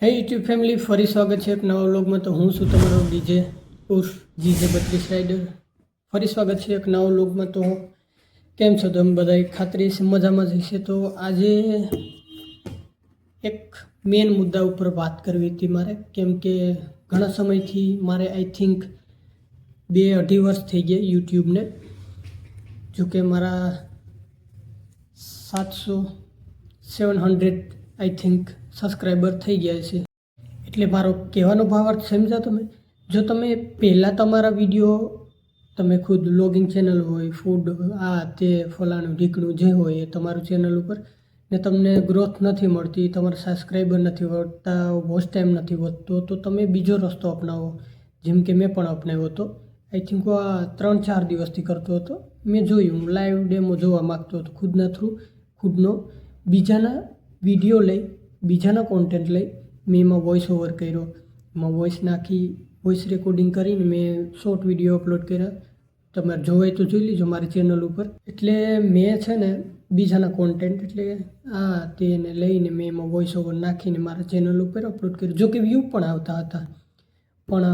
હે YouTube family, ફરી સ્વાગત છે એક નવા વ્લોગમાં। તો હું છું તમારો ડીજે ઉર્ફ જીજે 32 રાઇડર। ફરી સ્વાગત છે એક નવા વ્લોગમાં। તો કેમ છો તમે બધા? ખાતરી છે મજામાં જ હશે। તો આજે એક મેન મુદ્દા ઉપર વાત કરવી હતી મારે, કેમ કે ઘણા સમયથી મારે આઈ થિંક 2-2.5 વર્ષ થઈ ગયા યુટ્યુબને। જોકે મારા 700 આઈ થિંક સબસ્ક્રાઈબર થઈ ગયા છે। એટલે મારો કહેવાનો ભાવાર્થ સમજા તમે? જો તમે પહેલાં તમારા વિડીયો તમે ખુદ વ્લોગિંગ ચેનલ હોય, ફૂડ આ તે ફલાણું ઢીકણું જે હોય એ તમારું ચેનલ ઉપર ને તમને ગ્રોથ નથી મળતી, તમારા સબસ્ક્રાઈબર નથી વધતા, વોચ ટાઈમ નથી વધતો, તો તમે બીજો રસ્તો અપનાવો, જેમ કે મેં પણ અપનાવ્યો હતો। આઈ થિંક આ 3-4 દિવસથી કરતો હતો। મેં જોયું, હું લાઈવ ડેમો જોવા માગતો હતો ખુદના થ્રુ, ખુદનો બીજાના વિડીયો લઈ, બીજાના કોન્ટેન્ટ લઈ મેં એમાં વોઇસ ઓવર કર્યો, એમાં વોઇસ નાખી, વોઇસ રેકોર્ડિંગ કરીને મેં શોર્ટ વિડીયો અપલોડ કર્યા। તમારે જોવાય તો જોઈ લીજો મારી ચેનલ ઉપર। એટલે મેં છે ને બીજાના કોન્ટેન્ટ એટલે આ તેને લઈને મેં એમાં વોઇસ ઓવર નાખીને મારા ચેનલ ઉપર અપલોડ કર્યું। જો કે વ્યૂ પણ આવતા હતા, પણ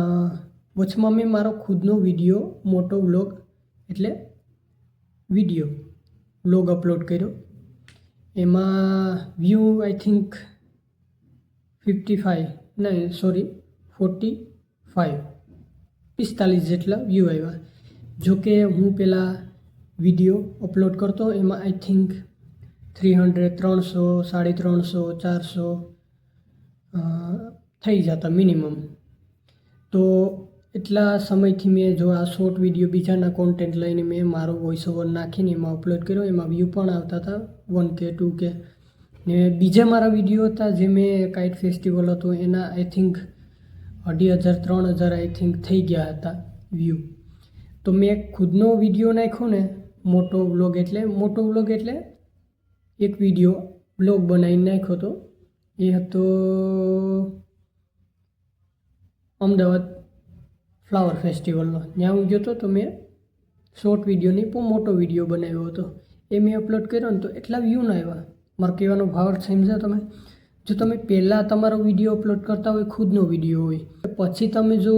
વચમાં મેં મારો ખુદનો વિડીયો મોટો વ્લોગ એટલે વિડીયો વ્લોગ અપલોડ કર્યો। એમાં વ્યૂ આઈ થિંક 45 જેટલા વ્યૂ આવ્યા। જો કે હું પહેલાં વિડીયો અપલોડ કરતો એમાં આઈ થિંક 300, 300, 350, 400 થઈ જતા મિનિમમ। તો એટલા સમયથી મેં જો આ શોર્ટ વિડીયો બીજાના કોન્ટેન્ટ લઈને મેં મારો વોઇસ ઓવર નાખીને એમાં અપલોડ કર્યો, એમાં વ્યૂ પણ આવતા હતા 1K 2K। ને બીજા મારા વિડીયો હતા જે મેં કાઇટ ફેસ્ટિવલ હતો એના આઈ થિંક 2500-3000 આઈ થિંક થઈ ગયા હતા વ્યૂ। તો મેં ખુદનો વિડીયો નાખ્યો ને મોટો વ્લોગ એટલે એક વિડીયો વ્લોગ બનાવીને નાખ્યો હતો। એ હતો અમદાવાદ ફ્લાવર ફેસ્ટિવલનો। ત્યાં હું ગયો હતો, તો મેં શોર્ટ વિડીયો નહીં પણ મોટો વિડીયો બનાવ્યો હતો। એ મેં અપલોડ કર્યો ને તો એટલા વ્યૂ ના આવ્યા। મારો કહેવાનો ભાવાર્થ સમજ્યા તમે? જો તમે પહેલાં તમારો વિડીયો અપલોડ કરતા હોય, ખુદનો વિડીયો હોય, પછી તમે જો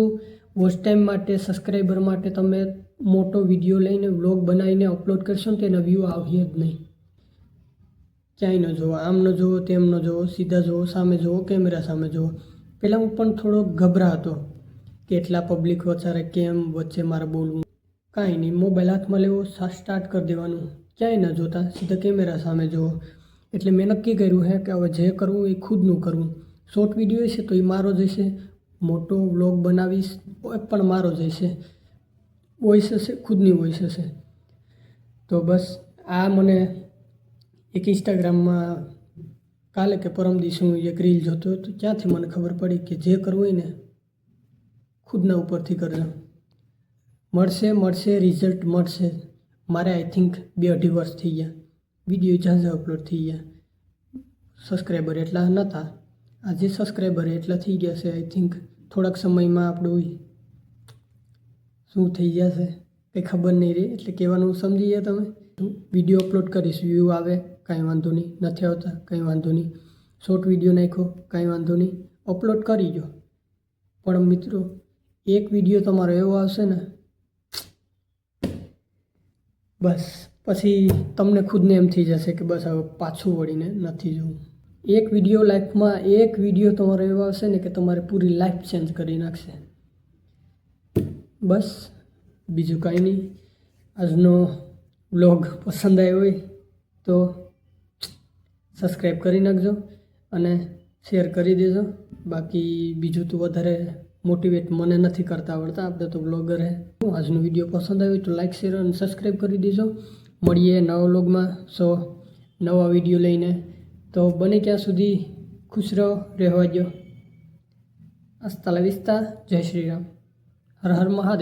વોચ ટાઈમ માટે, સબસ્ક્રાઈબર માટે તમે મોટો વિડીયો લઈને વ્લોગ બનાવીને અપલોડ કરશો ને તો એના વ્યૂ આવશે જ નહીં। ક્યાંય ન જુઓ, આમ ન જુઓ, તેમ ન જુઓ, સીધા જુઓ, સામે જુઓ, કેમેરા સામે જુઓ। પહેલાં હું પણ થોડો ગભરાતો કે એટલા પબ્લિક વચારે કેમ વચ્ચે મારે બોલવું। કાંઈ નહીં, મોબાઈલ હાથમાં લેવો, સ્ટાર્ટ કરી દેવાનું, ક્યાંય ન જોતા, સીધા કેમેરા સામે જુઓ। એટલે મેં નક્કી કર્યું છે કે હવે જે કરવું એ ખુદનું કરવું। શોર્ટ વિડીયો હશે તો એ મારો જ હશે, મોટો વ્લોગ બનાવીશ એ પણ મારો જ હશે, વોઇસ હશે ખુદની વોઇસ હશે। તો બસ આ મને એક ઇન્સ્ટાગ્રામમાં કાલે કે પરમ દિવસે હું એક રીલ જોતો તો ત્યાંથી મને ખબર પડી કે જે કરવું હોય ને ખુદના ઉપરથી કરજો, મળશે રિઝલ્ટ મળશે। મારે આઈ થિંક 2-2.5 વર્ષ થઈ ગયા, વિડીયો ઝાઝા અપલોડ થઈ ગયા, સબસ્ક્રાઈબર એટલા નહોતા, આજે સબસ્ક્રાઈબર એટલા થઈ ગયા છે। આઈ થિંક થોડાક સમયમાં આપણું શું થઈ જશે કંઈ ખબર નહીં રહે। એટલે કહેવાનું સમજી ગયા તમે? વિડીયો અપલોડ કરીશ, વ્યૂ આવે કાંઈ વાંધો નહીં, નથી આવતા કંઈ વાંધો નહીં, શોર્ટ વિડીયો નાખો કાંઈ વાંધો નહીં, અપલોડ કરી દો। પણ મિત્રો, એક વિડીયો તમારો એવો આવશે ને બસ પછી તમને ખુદને એમ થઈ જશે કે બસ હવે પાછું વળીને નથી જોવું। એક વિડીયો લાઈફમાં, એક વિડીયો તમારો એવો આવશે ને કે તમારે પૂરી લાઈફ ચેન્જ કરી નાખશે। બસ બીજું કાંઈ નહીં। આજનો વ્લોગ પસંદ આવ્યો હોય તો સબસ્ક્રાઈબ કરી નાખજો અને શેર કરી દેજો। બાકી બીજું તો વધારે મોટિવેટ મને નથી કરતા આવડતા, આપણે તો બ્લોગર હે। આજનો વિડીયો પસંદ આવ્યો તો લાઇક, શેર અને સબસ્ક્રાઈબ કરી દેજો। મળીએ નવા વ્લોગમાં નવા વિડીયો લઈને। તો બને ત્યાં સુધી ખુશ રહો, રહેવા દો। હસ્તા લા વિસ્તા, જય શ્રી રામ, હર હર મહાદેવ।